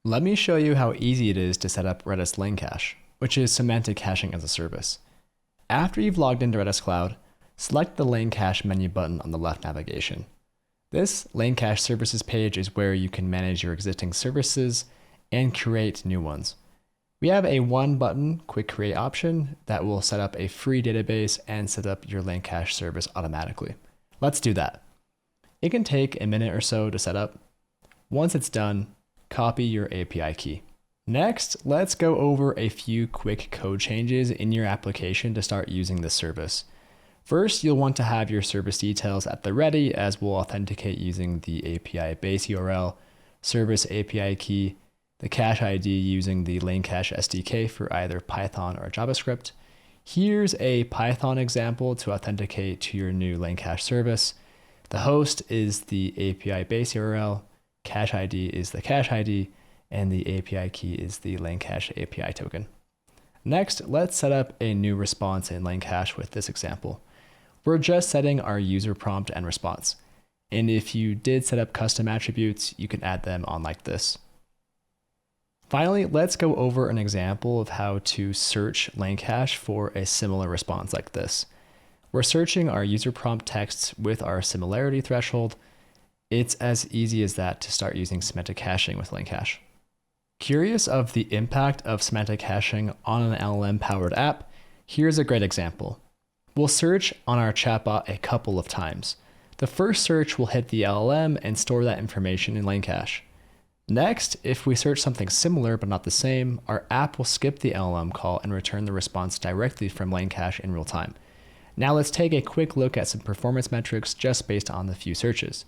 Let me show you how easy it is to set up Redis LangCache, which is semantic caching as a service. After you've logged into Redis Cloud, select the LangCache menu button on the left navigation. This LangCache services page is where you can manage your existing services and create new ones. We have a one-button quick create option that will set up a free database and set up your LangCache service automatically. Let's do that. It can take a minute or so to set up. Once it's done, copy your API key. Next, let's go over a few quick code changes in your application to start using this service. First, you'll want to have your service details at the ready, as we'll authenticate using the API base URL, service API key, the cache ID using the LangCache SDK for either Python or JavaScript. Here's a Python example to authenticate to your new LangCache service. The host is the API base URL, cache ID is the cache ID, and the API key is the LangCache API token. Next, let's set up a new response in LangCache with this example. We're just setting our user prompt and response. And if you did set up custom attributes, you can add them on like this. Finally, let's go over an example of how to search LangCache for a similar response like this. We're searching our user prompt texts with our similarity threshold. It's as easy as that to start using semantic caching with LangCache. Curious of the impact of semantic caching on an LLM-powered app? Here's a great example. We'll search on our chatbot a couple of times. The first search will hit the LLM and store that information in LangCache. Next, if we search something similar but not the same, our app will skip the LLM call and return the response directly from LangCache in real time. Now let's take a quick look at some performance metrics just based on the few searches.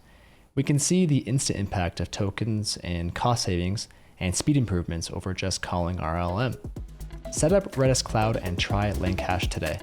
We can see the instant impact of tokens and cost savings and speed improvements over just calling our LLM. Set up Redis Cloud and try LangCache today.